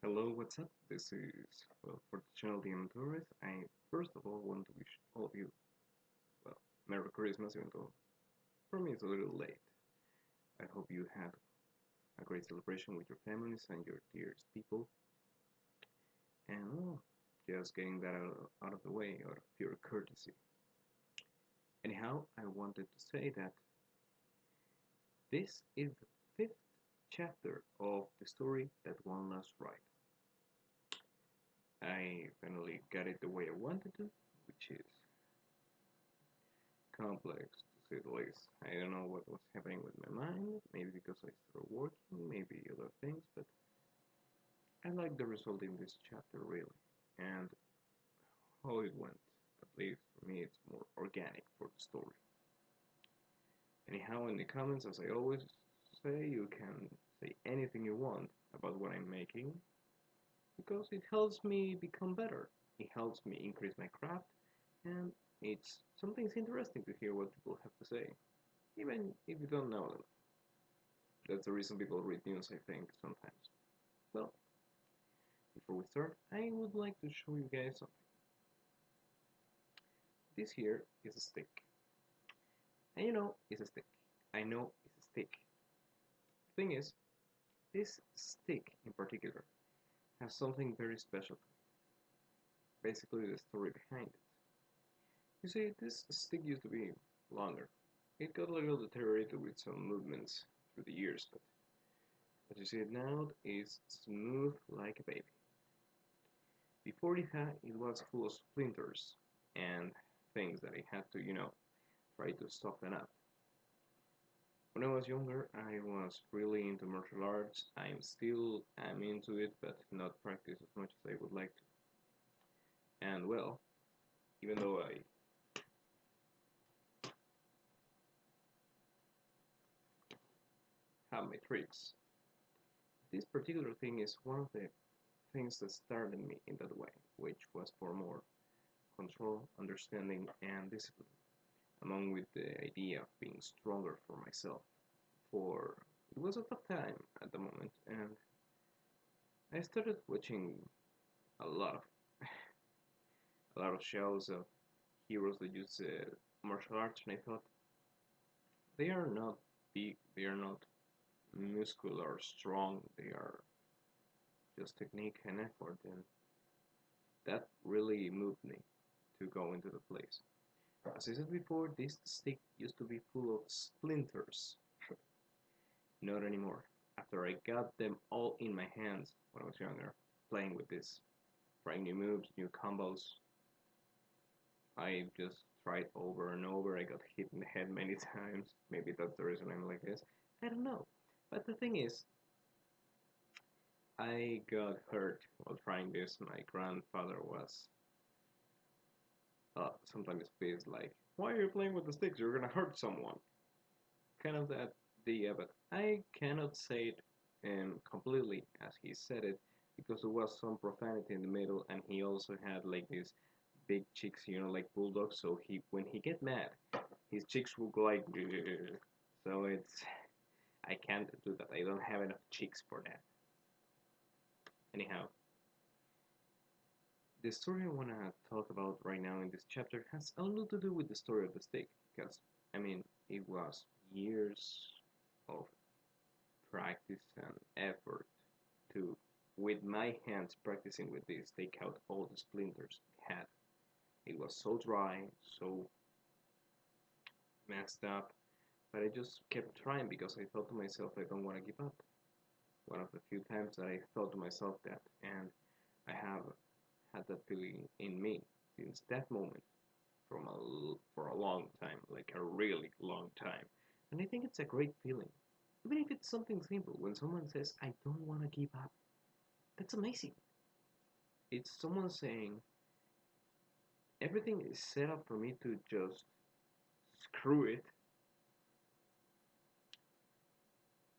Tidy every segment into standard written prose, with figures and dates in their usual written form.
Hello, what's up? This is for the channel The Tourist. I first of all want to wish all of you, well, Merry Christmas, even though for me it's a little late. I hope you had a great celebration with your families and your dearest people, and well, just getting that out of the way out of pure courtesy. Anyhow, I wanted to say that this is the fifth chapter of the story that one last ride. I finally got it the way I wanted to, which is complex to say the least. I don't know what was happening with my mind, maybe because I started working, maybe other things, but I like the result in this chapter really, and how it went. At least for me, it's more organic for the story. Anyhow, in the comments, as I always say, you can say anything you want about what I'm making because it helps me become better. It helps me increase my craft, and it's something's interesting to hear what people have to say, even if you don't know them. That's the reason people read news, I think, sometimes. Well, before we start, I would like to show you guys something. This here is a stick. And you know, it's a stick. I know it's a stick. The thing is, this stick in particular has something very special to it. Basically, the story behind it. You see, this stick used to be longer. It got a little deteriorated with some movements through the years, but as you see it now, it's smooth like a baby. Before it was full of splinters and things that I had to, try to soften up. When I was younger, I was really into martial arts. I'm into it, but not practice as much as I would like to. And well, even though I have my tricks, this particular thing is one of the things that started me in that way, which was for more control, understanding, and discipline, along with the idea of being stronger for myself. For it was a tough time at the moment, and I started watching a lot of a lot of shows of heroes that use martial arts, and I thought they are not big, they are not muscular or strong, they are just technique and effort, and that really moved me to go into the place. As I said before, this stick used to be full of splinters. Not anymore. After I got them all in my hands when I was younger, playing with this, trying new moves, new combos, I just tried over and over. I got hit in the head many times. Maybe that's the reason I'm like this. I don't know. But the thing is, I got hurt while trying this. My grandfather was sometimes pissed, like, why are you playing with the sticks? You're gonna hurt someone. Kind of that idea, but I cannot say it completely as he said it because there was some profanity in the middle, and he also had like these big cheeks, like bulldogs. So when he get mad, his cheeks will go like. So I can't do that. I don't have enough cheeks for that. Anyhow, the story I wanna talk about right now in this chapter has a little to do with the story of the stick, because I mean it was years of practice and effort to, with my hands practicing with this, take out all the splinters it had. It was so dry, so messed up, but I just kept trying because I thought to myself, I don't want to give up. One of the few times that I thought to myself that, and I have had that feeling in me since that moment for a long time, like a really long time. And I think it's a great feeling. Even if it's something simple, when someone says, I don't want to give up, that's amazing. It's someone saying, everything is set up for me to just screw it,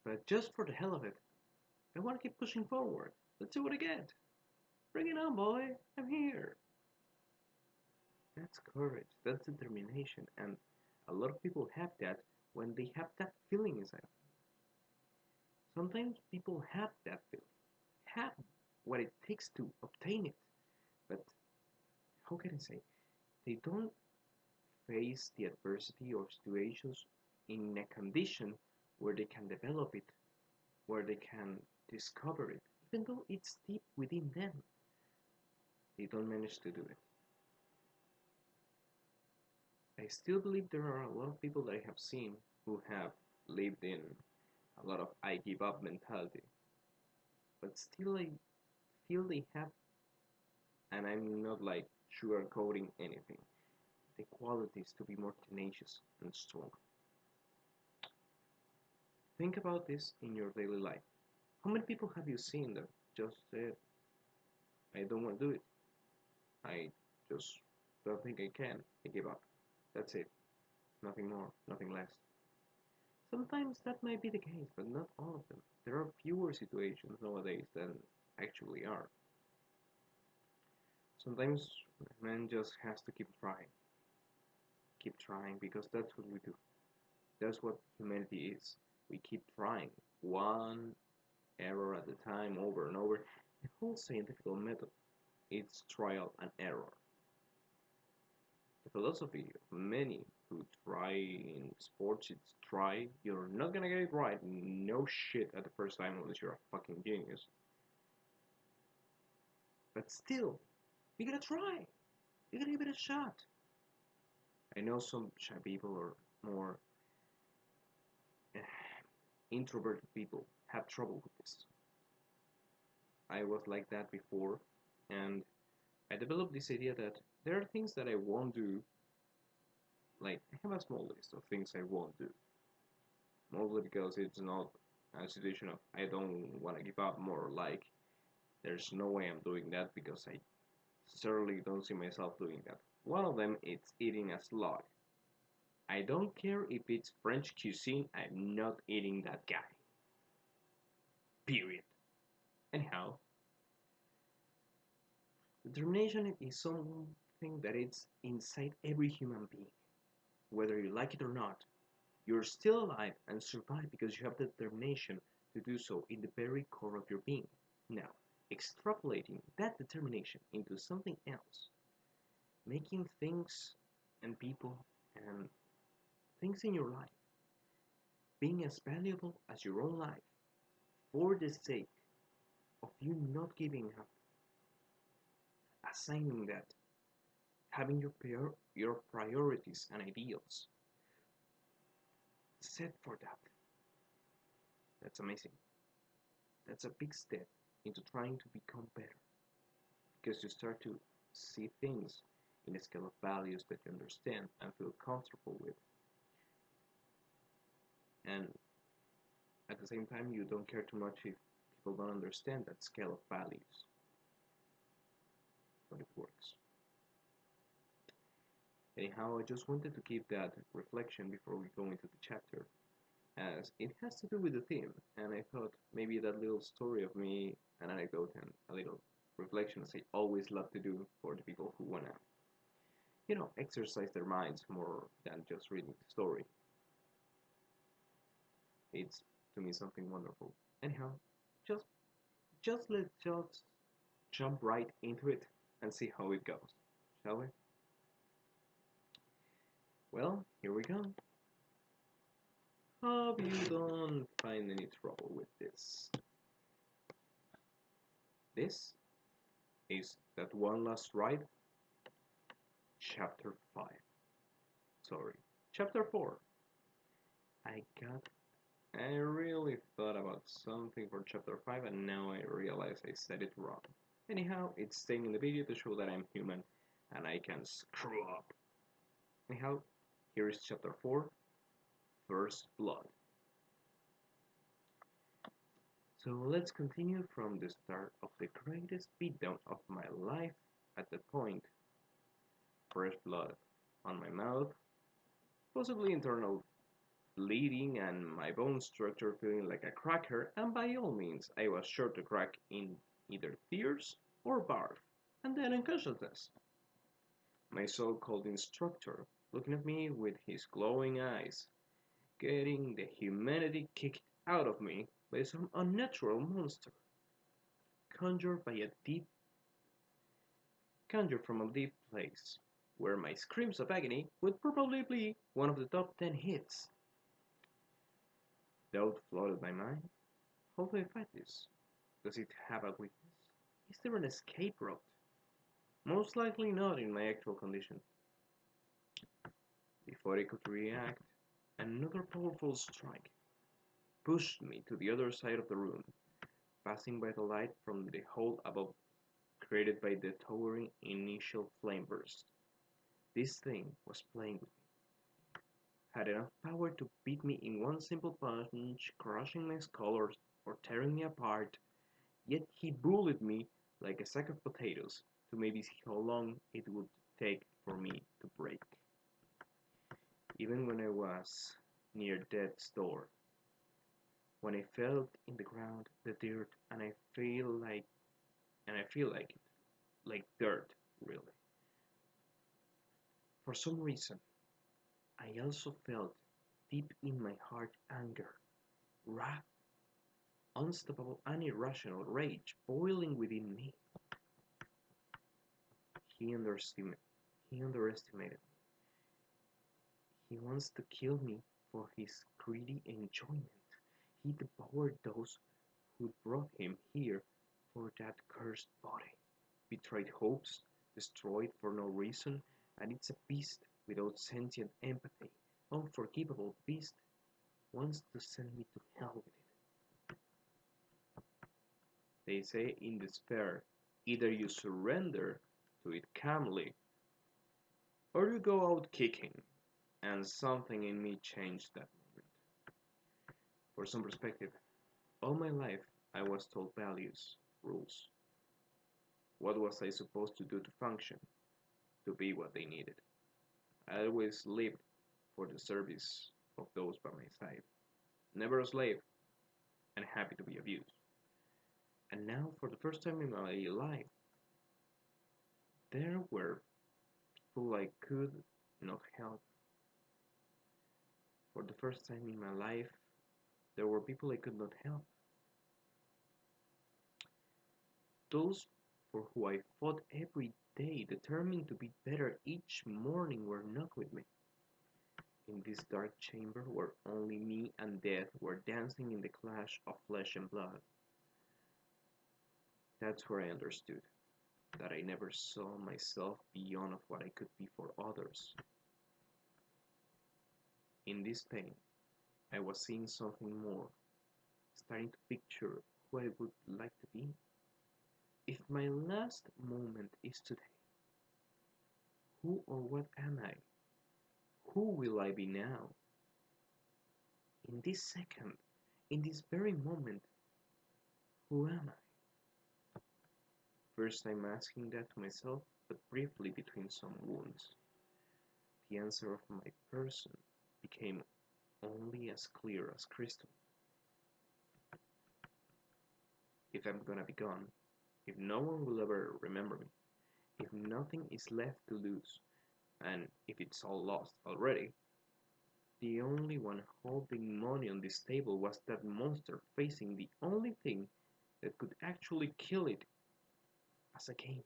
but just for the hell of it, I want to keep pushing forward. Let's see what I get. Bring it on, boy. I'm here. That's courage. That's determination. And a lot of people have that when they have that feeling inside. Sometimes people have that feeling. Have what it takes to obtain it. But how can I say? They don't face the adversity or situations in a condition where they can develop it, where they can discover it, even though it's deep within them. They don't manage to do it. I still believe there are a lot of people that I have seen who have lived in a lot of I give up mentality, but still I feel they have, and I'm not like sugarcoating anything, the qualities to be more tenacious and strong. Think about this in your daily life. How many people have you seen that just said, I don't want to do it? I just don't think I can. I give up. That's it. Nothing more, nothing less. Sometimes that might be the case, but not all of them. There are fewer situations nowadays than actually are. Sometimes man just has to keep trying because that's what we do. That's what humanity is. We keep trying one error at a time, over and over. The whole scientific method is trial and error. The philosophy of many who try in sports is try. You're not gonna get it right. No shit at the first time unless you're a fucking genius. But still, you gotta try. You gotta give it a shot. I know some shy people or more introverted people have trouble with this. I was like that before, and I developed this idea that there are things that I won't do. Like, I have a small list of things I won't do. Mostly because it's not a situation of I don't want to give up, more like there's no way I'm doing that because I certainly don't see myself doing that. One of them is eating a slug. I don't care if it's French cuisine, I'm not eating that guy. Period. Anyhow, determination is something that is inside every human being. Whether you like it or not, you're still alive and survive because you have the determination to do so in the very core of your being. Now, extrapolating that determination into something else, making things and people and things in your life being as valuable as your own life for the sake of you not giving up, assigning that, having your priorities and ideals set for that. That's amazing. That's a big step into trying to become better because you start to see things in a scale of values that you understand and feel comfortable with. And at the same time, you don't care too much if people don't understand that scale of values, but it works. Anyhow, I just wanted to keep that reflection before we go into the chapter, as it has to do with the theme, and I thought maybe that little story of me, an anecdote, and a little reflection, as I always love to do for the people who wanna, exercise their minds more than just reading the story. It's to me something wonderful. Anyhow, just let's just jump right into it and see how it goes, shall we? Well, here we go. Hope you don't find any trouble with this. This is That One Last Ride, Chapter 5. Sorry, Chapter 4. I got. I really thought about something for Chapter 5 and now I realize I said it wrong. Anyhow, it's staying in the video to show that I'm human and I can screw up. Anyhow, here is Chapter 4, First Blood. So let's continue from the start of the greatest beatdown of my life at that point. Fresh blood on my mouth, possibly internal bleeding and my bone structure feeling like a cracker, and by all means I was sure to crack in either tears or barf, and then unconsciousness. My so-called instructor looking at me with his glowing eyes, getting the humanity kicked out of me by some unnatural monster conjured from a deep place, where my screams of agony would probably be one of the top 10 hits. Doubt flooded my mind. How do I fight this? Does it have a weakness? Is there an escape route? Most likely not in my actual condition. Before I could react, another powerful strike pushed me to the other side of the room, passing by the light from the hole above created by the towering initial flame burst. This thing was playing with me, had enough power to beat me in one simple punch, crushing my skull or tearing me apart, yet he bullied me like a sack of potatoes to maybe see how long it would take for me to break. Even when I was near death's door, when I felt in the ground the dirt and I feel like it, like dirt, really. For some reason, I also felt deep in my heart anger, wrath, unstoppable and irrational rage boiling within me. He underestimated, he underestimated me. He wants to kill me for his greedy enjoyment. He devoured those who brought him here for that cursed body. Betrayed hopes, destroyed for no reason, and it's a beast without sentient empathy, unforgivable beast, wants to send me to hell with it. They say in despair, either you surrender to it calmly, or you go out kicking, and something in me changed that moment. For some perspective, all my life I was told values, rules. What was I supposed to do to function, to be what they needed? I always lived for the service of those by my side, never a slave, and happy to be abused. And now, for the first time in my life, there were people I could not help. For the first time in my life, there were people I could not help. Those for who I fought every day, determined to be better each morning, were not with me. In this dark chamber where only me and death were dancing in the clash of flesh and blood, that's where I understood that I never saw myself beyond of what I could be for others. In this pain, I was seeing something more, starting to picture who I would like to be. If my last moment is today, who or what am I? Who will I be now? In this second, in this very moment, who am I? First I'm asking that to myself, but briefly between some wounds. The answer of my person became only as clear as crystal. If I'm gonna be gone, if no one will ever remember me, if nothing is left to lose, and if it's all lost already, the only one holding money on this table was that monster facing the only thing that could actually kill it as a game.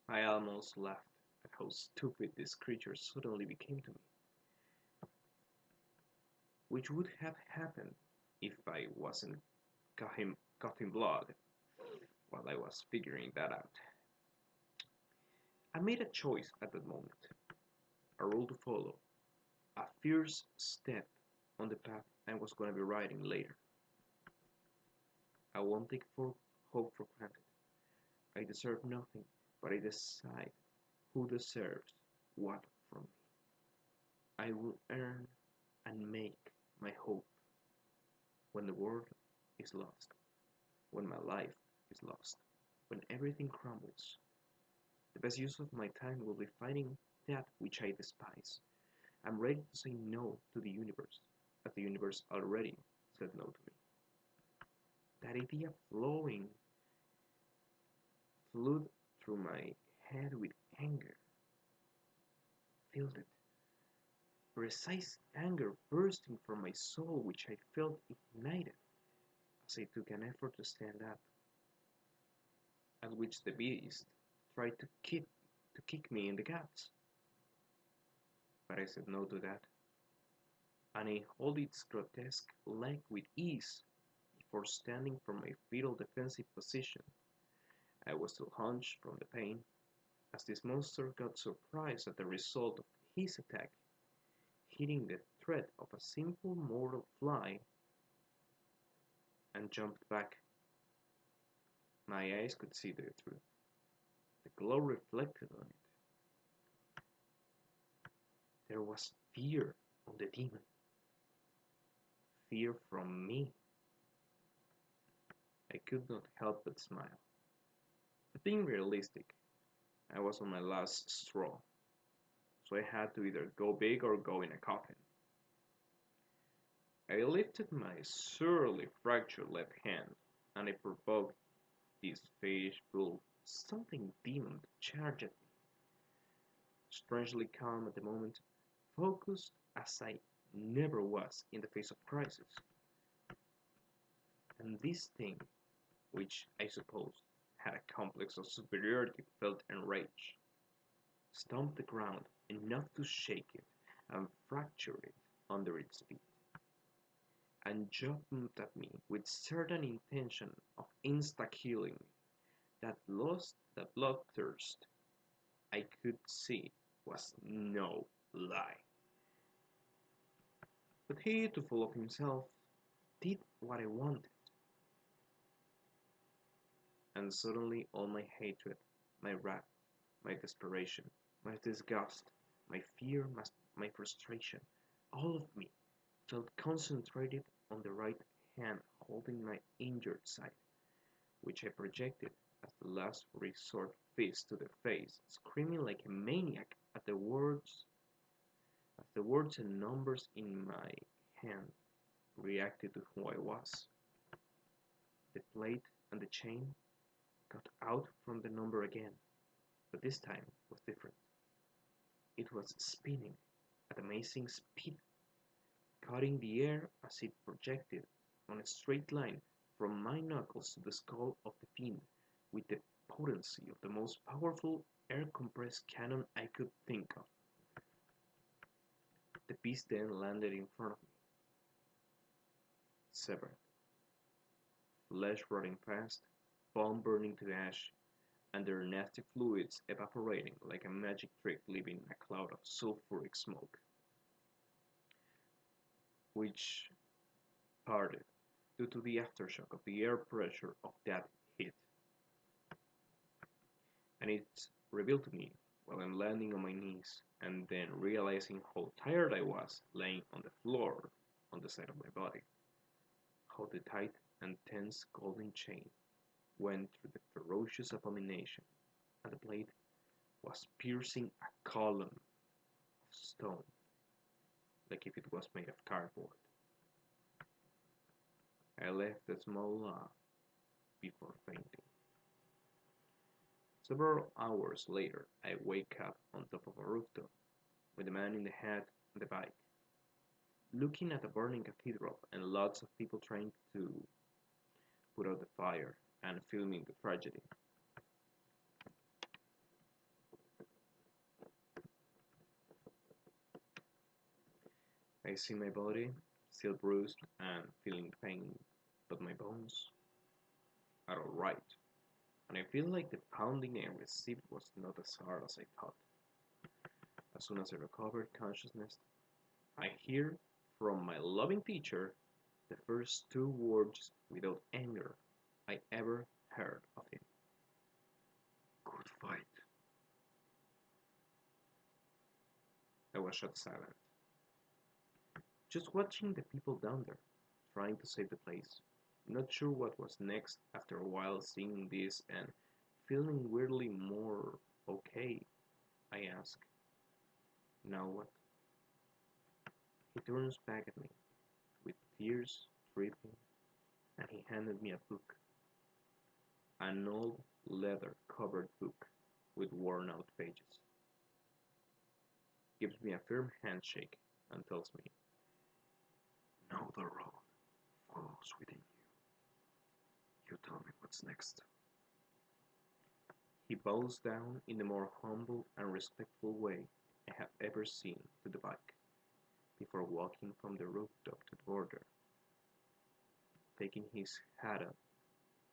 I almost laughed at how stupid this creature suddenly became to me, which would have happened if I wasn't coughing blood while I was figuring that out. I made a choice at that moment, a rule to follow, a fierce step on the path I was going to be riding later. I won't take for hope for granted. I deserve nothing, but I decide who deserves what from me. I will earn and make my hope when the world is lost, when my life is lost, when everything crumbles. The best use of my time will be fighting that which I despise. I'm ready to say no to the universe, as the universe already said no to me. That idea flew through my head with anger, filled it. Precise anger bursting from my soul, which I felt ignited. as I took an effort to stand up, at which the beast tried to kick me in the guts. But I said no to that, and I held its grotesque leg with ease before standing from my fetal defensive position. I was still hunched from the pain, as this monster got surprised at the result of his attack, hitting the thread of a simple mortal fly, and jumped back. My eyes could see the truth. The glow reflected on it. There was fear on the demon. Fear from me. I could not help but smile. But being realistic, I was on my last straw, so I had to either go big or go in a coffin. I lifted my sorely fractured left hand, and I provoked this fish bull something demon to charge at me. Strangely calm at the moment, focused as I never was in the face of crisis. And this thing, which I suppose had a complex of superiority, felt enraged, stomped the ground enough to shake it and fracture it under its feet, and jumped at me with certain intention of insta-killing me. That bloodthirst, I could see, was no lie. But he, too full of himself, did what I wanted, and suddenly all my hatred, my wrath, my desperation, my disgust, my fear, my frustration, all of me felt concentrated on the right hand holding my injured side, which I projected as the last resort fist to the face, screaming like a maniac at the words as the words and numbers in my hand reacted to who I was. The plate and the chain got out from the number again, but this time was different. It was spinning at amazing speed, cutting the air as it projected on a straight line from my knuckles to the skull of the fiend with the potency of the most powerful air-compressed cannon I could think of. The beast then landed in front of me, severed, flesh rotting fast, bone burning to ash, and their nasty fluids evaporating like a magic trick, leaving a cloud of sulphuric smoke, which parted due to the aftershock of the air pressure of that hit. And it revealed to me while I'm landing on my knees and then realizing how tired I was laying on the floor on the side of my body, how the tight and tense golden chain went through the ferocious abomination, and the blade was piercing a column of stone like if it was made of cardboard. I left a small laugh before fainting. Several hours later, I wake up on top of a rooftop with a man in the hat and the bike, looking at a burning cathedral and lots of people trying to put out the fire and filming the tragedy. I see my body, still bruised and feeling pain, but my bones are alright, and I feel like the pounding I received was not as hard as I thought. As soon as I recovered consciousness, I hear from my loving teacher the first two words without anger I ever heard of him. Good fight. I was shut silent, just watching the people down there, trying to save the place. Not sure what was next after a while seeing this and feeling weirdly more okay, I ask. Now what? He turns back at me, with tears dripping, and he handed me a book. An old leather-covered book with worn-out pages. Gives me a firm handshake and tells me, know the road flows within you. tell me what's next. He bows down in the more humble and respectful way I have ever seen to the bike, before walking from the rooftop to the border, taking his hat off,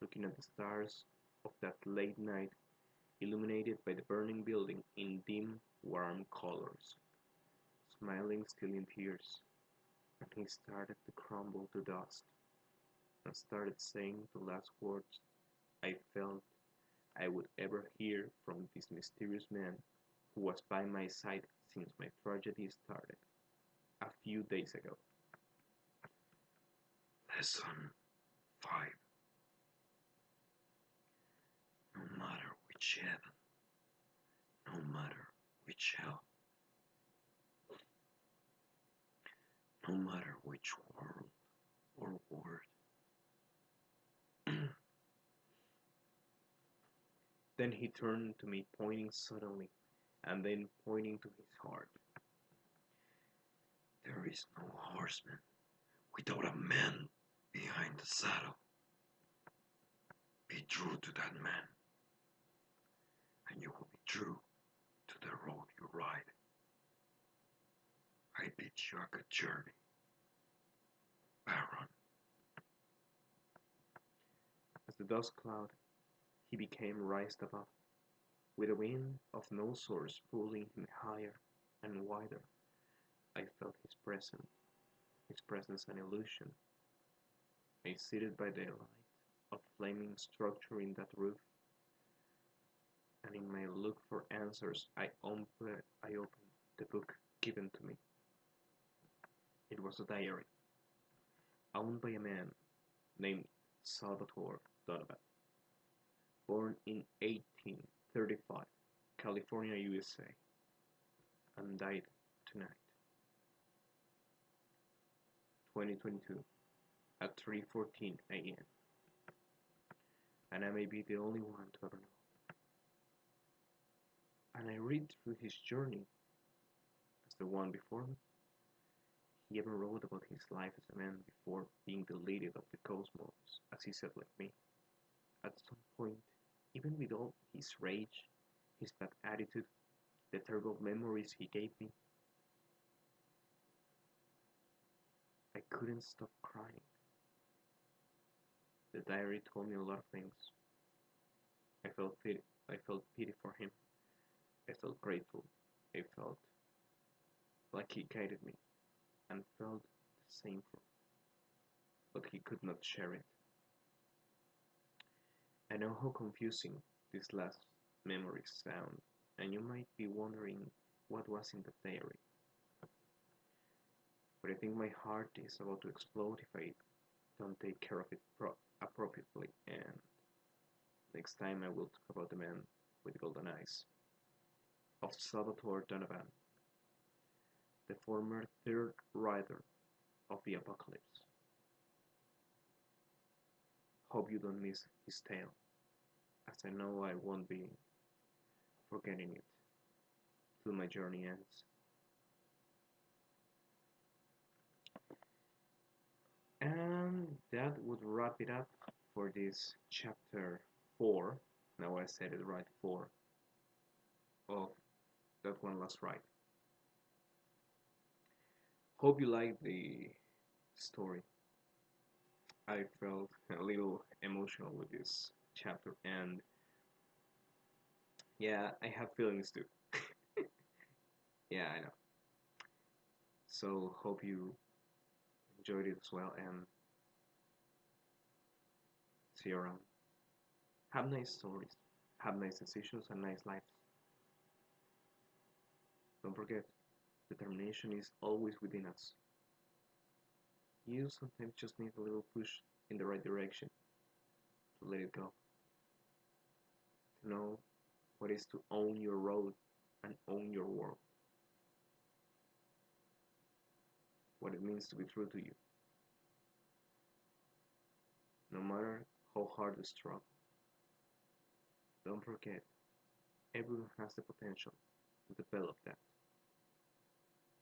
looking at the stars of that late night illuminated by the burning building in dim, warm colors, smiling still in tears, and he started to crumble to dust, and started saying the last words I felt I would ever hear from this mysterious man who was by my side since my tragedy started, a few days ago. Lesson 5. No matter which heaven, no matter which hell, no matter which world or word, Then he turned to me, pointing suddenly, and then pointing to his heart. there is no horseman without a man behind the saddle. Be true to that man, and you will be true to the road you ride. I bid you a good journey, Baron. As the dust cloud he became raised above, with a wind of no source pulling him higher and wider, I felt his presence an illusion. I seated by the light of flaming structure in that roof, and in my look for answers I opened the book given to me. It was a diary, owned by a man named Salvatore Donovan, born in 1835, California, USA, and died tonight, 2022, at 3:14 a.m. And I may be the only one to ever know. And I read through his journey as the one before me. He even wrote about his life as a man before being deleted of the cosmos, as he said, like me. At some point, even with all his rage, his bad attitude, the terrible memories he gave me, I couldn't stop crying. The diary told me a lot of things. I felt pity. I felt pity for him. I felt grateful. I felt like he guided me, and felt the same for me, but he could not share it. I know how confusing these last memories sound, and you might be wondering what was in the diary, but I think my heart is about to explode if I don't take care of it appropriately, and next time I will talk about the man with golden eyes, of Salvatore Donovan, the former third rider of the Apocalypse. Hope you don't miss his tale, as I know I won't be forgetting it till my journey ends. And that would wrap it up for this chapter 4. Now I said it right, 4 of That One Last Ride. Hope you liked the story. I felt a little emotional with this chapter, and yeah, I have feelings too. Yeah, I know. So hope you enjoyed it as well, and see you around. Have nice stories, have nice decisions, and nice lives. Don't forget, determination is always within us. You sometimes just need a little push in the right direction to let it go, to know what is to own your road and own your world, what it means to be true to you, no matter how hard the struggle. Don't forget, everyone has the potential to develop that,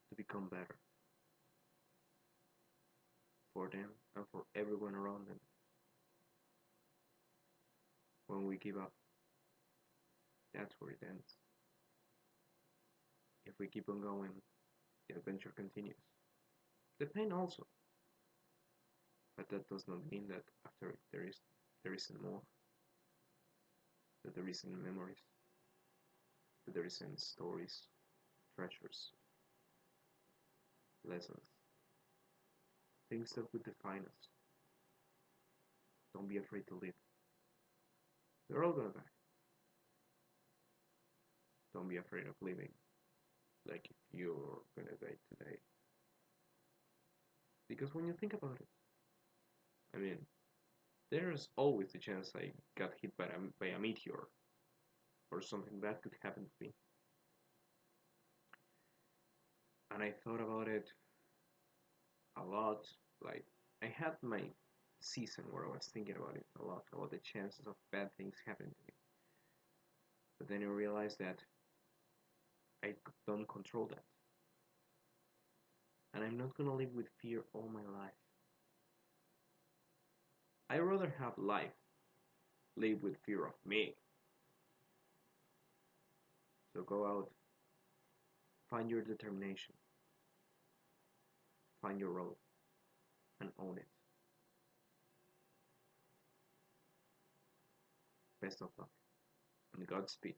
to become better for them and for everyone around them. we give up, that's where it ends. If we keep on going, the adventure continues. The pain also, but that does not mean that after it there isn't more, that there isn't memories, that there isn't stories, treasures, lessons, things that would define us. Don't be afraid to live. They're all gonna die. Don't be afraid of living, like if you're gonna die today. Because when you think about it, I mean, there's always the chance I got hit by a meteor or something that could happen to me. And I thought about it a lot. Like, I had my season where I was thinking about it a lot, about the chances of bad things happening to me. But then I realized that I don't control that. And I'm not gonna live with fear all my life. I'd rather have life live with fear of me. So go out, find your determination, find your road, and own it. Best of luck, and Godspeed.